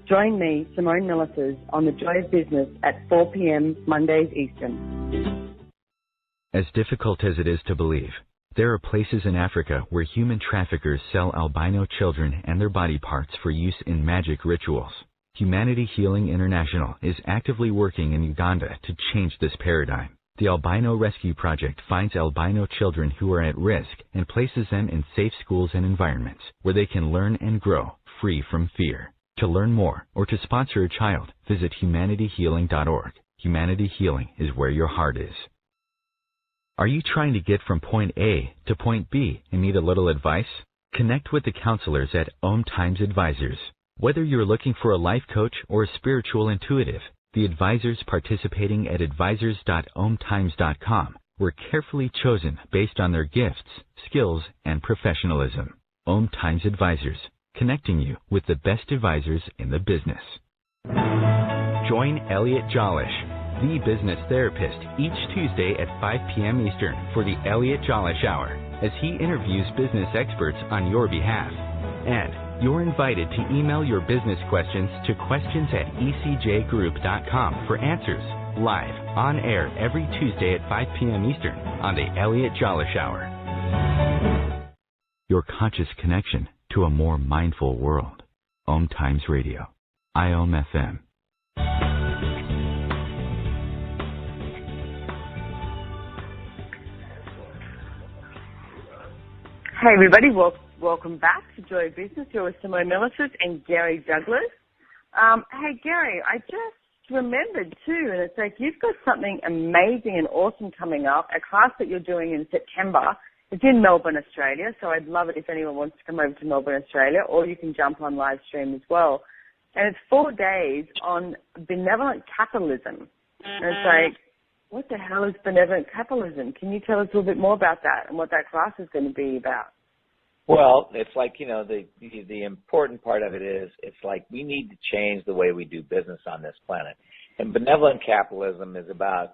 Join me, Simone Milasas, on The Joy of Business at 4 p.m. Mondays Eastern. As difficult as it is to believe, there are places in Africa where human traffickers sell albino children and their body parts for use in magic rituals. Humanity Healing International is actively working in Uganda to change this paradigm. The Albino Rescue Project finds albino children who are at risk and places them in safe schools and environments where they can learn and grow free from fear. To learn more or to sponsor a child, visit humanityhealing.org. Humanity Healing is where your heart is. Are you trying to get from point A to point B and need a little advice? Connect with the counselors at OMTimes Advisors. Whether you're looking for a life coach or a spiritual intuitive, the advisors participating at advisors.omtimes.com were carefully chosen based on their gifts, skills, and professionalism. OMTimes Advisors, connecting you with the best advisors in the business. Join Elliot Jolish, the business therapist, each Tuesday at 5 p.m. Eastern for the Elliot Jolish Hour, as he interviews business experts on your behalf. And you're invited to email your business questions to questions@ecjgroup.com for answers, live, on air every Tuesday at 5 p.m. Eastern on the Elliot Jolish Hour. Your conscious connection to a more mindful world. OMTimes Radio. IOM FM. Hey everybody, welcome back to Joy of Business. You're with Simone Milasas and Gary Douglas. Hey Gary, I just remembered too, and it's like you've got something amazing and awesome coming up, a class that you're doing in September. It's in Melbourne, Australia, so I'd love it if anyone wants to come over to Melbourne, Australia, or you can jump on live stream as well. And it's 4 days on benevolent capitalism. And it's like, what the hell is benevolent capitalism? Can you tell us a little bit more about that and what that class is going to be about? Well, it's like, you know, the important part of it is it's like we need to change the way we do business on this planet. And benevolent capitalism is about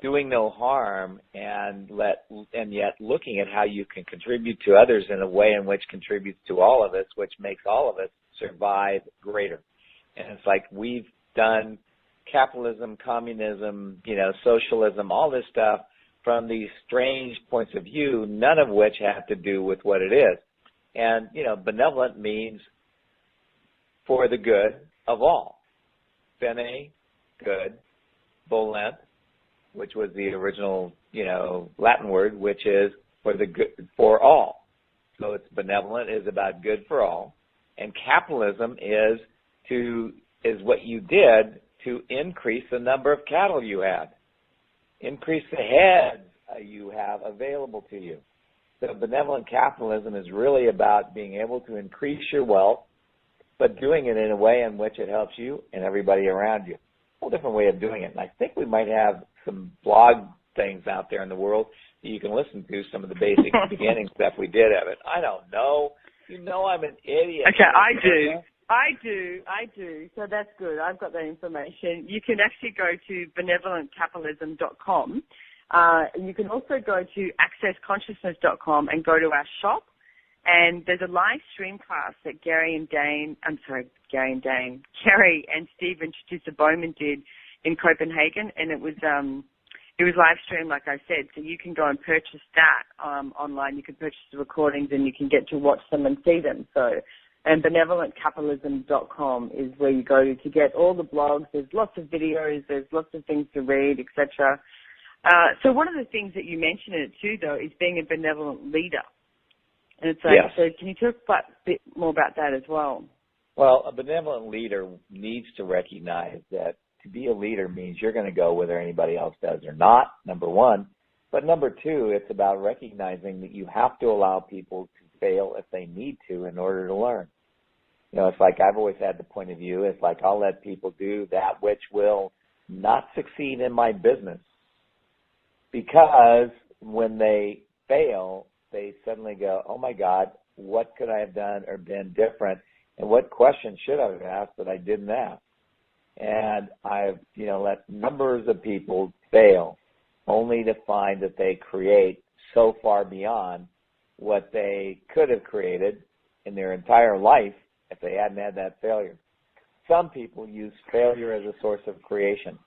doing no harm and yet looking at how you can contribute to others in a way in which contributes to all of us, which makes all of us survive greater. And it's like we've done capitalism, communism, you know, socialism, all this stuff from these strange points of view, none of which have to do with what it is. And, you know, benevolent means for the good of all. Bene, good, volent, which was the original, you know, Latin word, which is for the good, for all. So it's benevolent is about good for all. And capitalism is what you did to increase the number of cattle you had. Increase the heads you have available to you. So benevolent capitalism is really about being able to increase your wealth, but doing it in a way in which it helps you and everybody around you. A whole different way of doing it. And I think we might have some blog things out there in the world that you can listen to, some of the basic beginning stuff we did of it. I don't know. You know I'm an idiot. Okay, I do. So that's good. I've got that information. You can actually go to benevolentcapitalism.com. You can also go to accessconsciousness.com and go to our shop. And there's a live stream class that Gary and Steve and Teresa Bowman did in Copenhagen, and it was live streamed, like I said, so you can go and purchase that online. You can purchase the recordings and you can get to watch them and see them. So, and benevolentcapitalism.com is where you go to get all the blogs. There's lots of videos. There's lots of things to read, etc. So one of the things that you mentioned in it too, though, is being a benevolent leader. And it's like, yes. So can you talk a bit more about that as well? Well, a benevolent leader needs to recognize that to be a leader means you're going to go whether anybody else does or not, number one. But number two, it's about recognizing that you have to allow people to fail if they need to in order to learn. You know, it's like I've always had the point of view, it's like I'll let people do that which will not succeed in my business. Because when they fail, they suddenly go, oh my God, what could I have done or been different? And what question should I have asked that I didn't ask? And I've, you know, let numbers of people fail only to find that they create so far beyond what they could have created in their entire life if they hadn't had that failure. Some people use failure as a source of creation.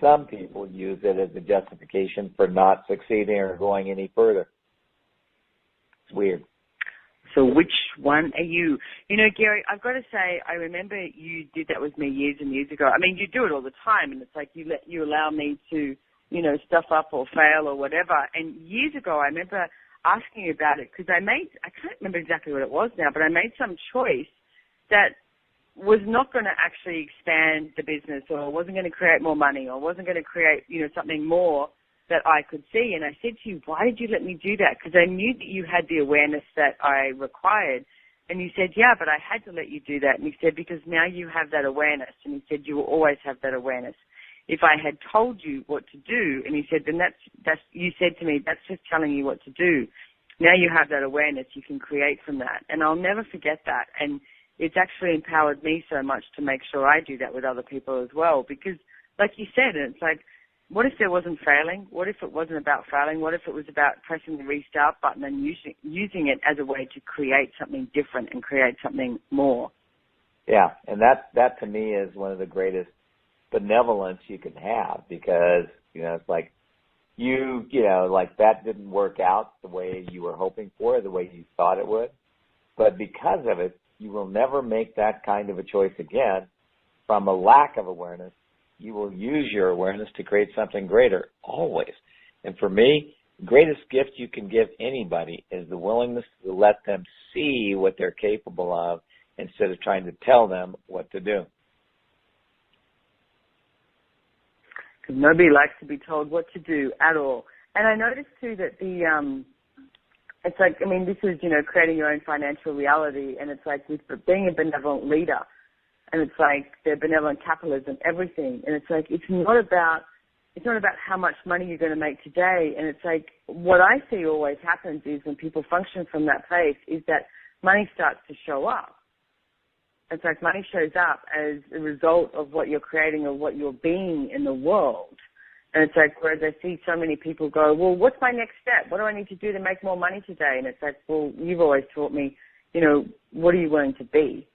Some people use it as a justification for not succeeding or going any further. It's weird. So which one are you? You know, Gary, I've got to say, I remember you did that with me years and years ago. I mean, you do it all the time, and it's like you allow me to, you know, stuff up or fail or whatever. And years ago, I remember asking you about it because I can't remember exactly what it was now, but I made some choice that was not going to actually expand the business or wasn't going to create more money or wasn't going to create, you know, something more that I could see. And I said to you, why did you let me do that? Because I knew that you had the awareness that I required. And you said, yeah, but I had to let you do that. And you said, because now you have that awareness. And you said, you will always have that awareness. If I had told you what to do, and you said, then that's you said to me, that's just telling you what to do. Now you have that awareness, you can create from that. And I'll never forget that. And it's actually empowered me so much to make sure I do that with other people as well. Because like you said, it's like, what if there wasn't failing? What if it wasn't about failing? What if it was about pressing the restart button and using it as a way to create something different and create something more? Yeah, and that to me is one of the greatest benevolence you can have, because, you know, it's like you know, like that didn't work out the way you were hoping for, the way you thought it would. But because of it, you will never make that kind of a choice again from a lack of awareness. You will use your awareness to create something greater, always. And for me, the greatest gift you can give anybody is the willingness to let them see what they're capable of instead of trying to tell them what to do. because nobody likes to be told what to do at all. And I noticed too that it's like, I mean, this is, creating your own financial reality, and it's like with being a benevolent leader, and it's like the benevolent capitalism, everything, and it's like it's not about how much money you're going to make today, and it's like what I see always happens is when people function from that place is that money starts to show up. It's like money shows up as a result of what you're creating or what you're being in the world. And it's like, whereas I see so many people go, well, what's my next step? What do I need to do to make more money today? And it's like, well, you've always taught me, what are you willing to be?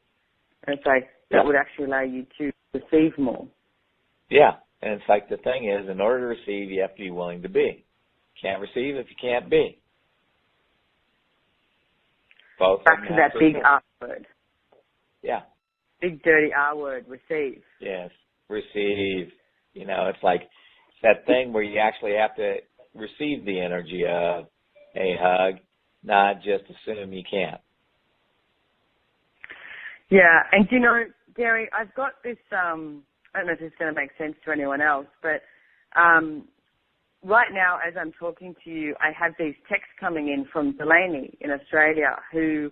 And it's like, that would actually allow you to receive more. Yeah. And it's like the thing is, in order to receive, you have to be willing to be. Can't receive if you can't be. Both. Back to that big R word. Yeah. Big dirty R word, receive. Yes. Receive. It's like that thing where you actually have to receive the energy of a hug, not just assume you can't. Yeah, and Gary, I've got this, I don't know if it's going to make sense to anyone else, but right now as I'm talking to you, I have these texts coming in from Delaney in Australia who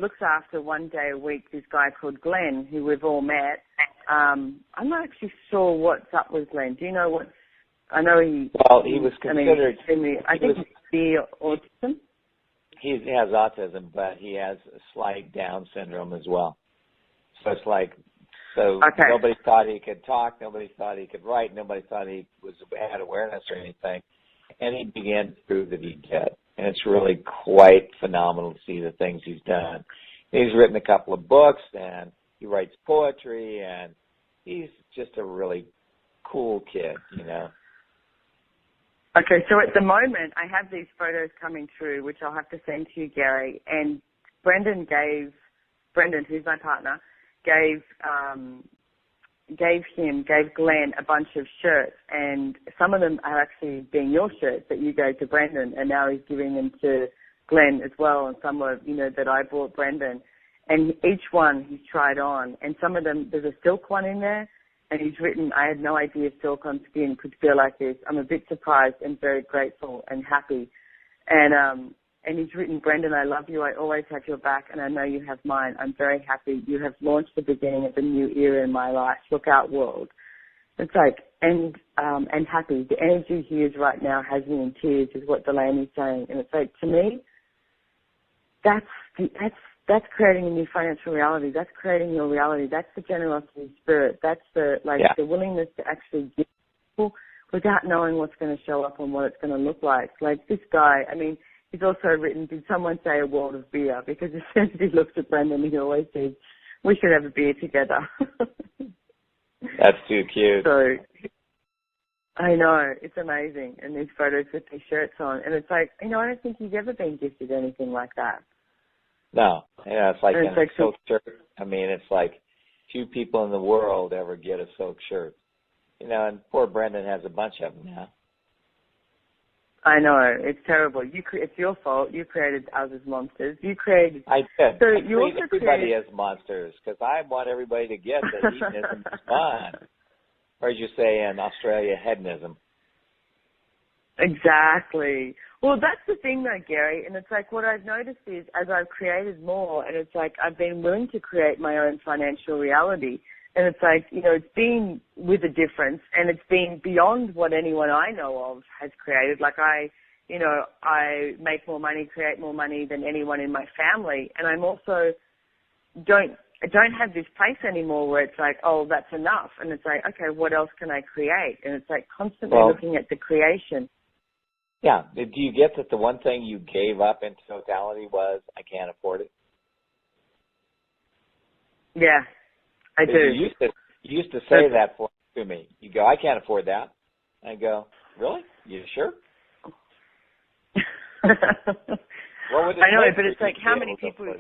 looks after one day a week this guy called Glenn, who we've all met. I'm not actually sure what's up with Glenn. Do you know what? I know he. Well, he was considered. I think he's autism. He has autism, but he has a slight Down syndrome as well. So it's like, Nobody thought he could talk, nobody thought he could write, nobody thought he had awareness or anything, and he began to prove that he did. And it's really quite phenomenal to see the things he's done. He's written a couple of books, and he writes poetry, and he's just a really cool kid, Okay, so at the moment, I have these photos coming through, which I'll have to send to you, Gary, and Brendan, who's my partner, gave Glenn a bunch of shirts, and some of them are actually being your shirts that you gave to Brendan, and now he's giving them to Glenn as well, and some are, that I bought Brendan. And each one he's tried on, and some of them, there's a silk one in there, and he's written, I had no idea silk on skin could feel like this. I'm a bit surprised and very grateful and happy. And he's written, Brendan, I love you. I always have your back, and I know you have mine. I'm very happy. You have launched the beginning of a new era in my life. Look out, world. It's like, and happy. The energy he is right now has me in tears, is what Delaney's saying. And it's like, to me, that's creating a new financial reality. That's creating your reality. That's the generosity spirit. That's the willingness to actually give people without knowing what's going to show up and what it's going to look like. Like this guy, I mean, he's also written, did someone say a world of beer? Because as soon as he looks at Brendan, he always says, we should have a beer together. That's too cute. So, I know, it's amazing. And these photos with these shirts on. And it's like, I don't think he's ever been gifted anything like that. No. Yeah, it's like in a silk shirt. I mean, it's like few people in the world ever get a silk shirt. And poor Brendan has a bunch of them now. I know, it's terrible. It's your fault. You created us as monsters. I did. So everybody as monsters, because I want everybody to get that hedonism is fun. Or as you say in Australia, hedonism. Exactly. Well, that's the thing though, Gary, and it's like what I've noticed is as I've created more, and it's like I've been willing to create my own financial reality, and it's like, it's been with a difference, and it's been beyond what anyone I know of has created. Like I make more money, create more money than anyone in my family, and I'm also I don't have this place anymore where it's like, oh, that's enough, and it's like, okay, what else can I create? And it's like constantly looking at the creation. Yeah. Do you get that the one thing you gave up in totality was, I can't afford it? Yeah, I do. You used to say that to me. You go, I can't afford that. I go, really? You sure? What would it I know, take but it's like how many people...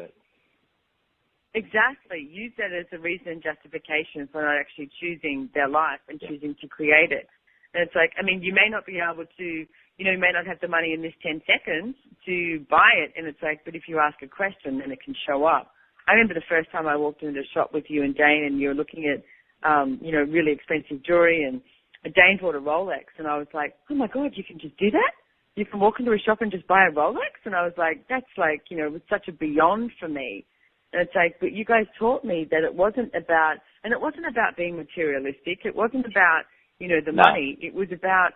Exactly. Use that as a reason and justification for not actually choosing their life and choosing to create it. And it's like, I mean, you may not be able to... you may not have the money in this 10 seconds to buy it, and it's like, but if you ask a question, then it can show up. I remember the first time I walked into a shop with you and Dane, and you were looking at, really expensive jewelry, and Dane bought a Rolex, and I was like, oh my God, you can just do that? You can walk into a shop and just buy a Rolex? And I was like, that's like, you know, it was such a beyond for me. And it's like, but you guys taught me that it wasn't about, and it wasn't about being materialistic. It wasn't about, you know, the money. It was about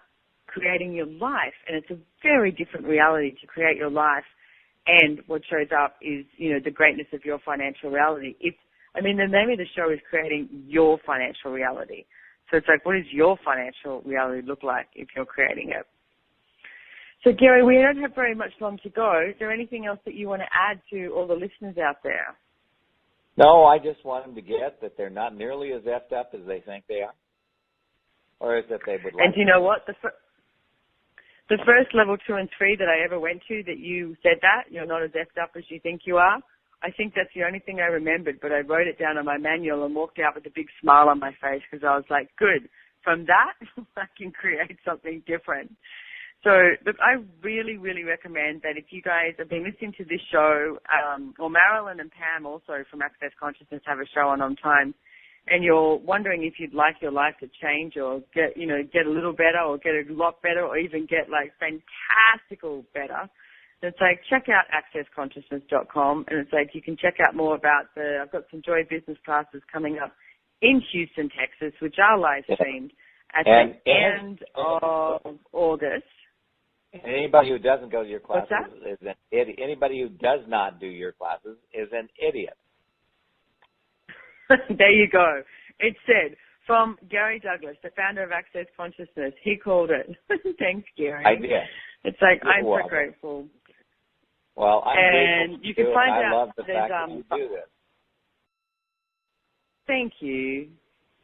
creating your life. And it's a very different reality to create your life. And what shows up is, you know, the greatness of your financial reality. The name of the show is creating your financial reality. So it's like, what does your financial reality look like if you're creating it? So, Gary, we don't have very much long to go. Is there anything else that you want to add to all the listeners out there? No, I just want them to get that they're not nearly as effed up as they think they are, or as that they would like. And you know what? The first level 2 and 3 that I ever went to that you said that, you're not as effed up as you think you are, I think that's the only thing I remembered, but I wrote it down on my manual and walked out with a big smile on my face because I was like, good, from that I can create something different. So look, I really, really recommend that if you guys have been listening to this show, or Marilyn and Pam also from Access Consciousness have a show on OMTimes, and you're wondering if you'd like your life to change or get a little better or get a lot better or even get like fantastical better, it's like check out accessconsciousness.com, and it's like you can check out more about I've got some Joy Business classes coming up in Houston, Texas, which are live streamed at the end of August. Anybody who doesn't go to your classes is an idiot. Anybody who does not do your classes is an idiot. There you go. It said from Gary Douglas, the founder of Access Consciousness. He called it. Thanks, Gary. I did. It's like I'm so grateful. Well, I'm and grateful you can find out. I love the fact that you do this. Thank you.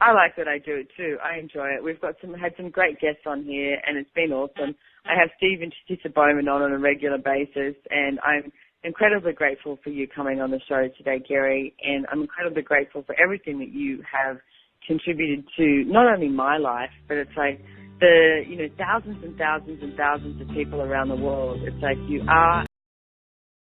I like that I do it too. I enjoy it. We've got had some great guests on here, and it's been awesome. I have Steve and Tissa Bowman on a regular basis, and I'm incredibly grateful for you coming on the show today, Gary, and I'm incredibly grateful for everything that you have contributed to not only my life, but it's like thousands and thousands and thousands of people around the world. It's like you are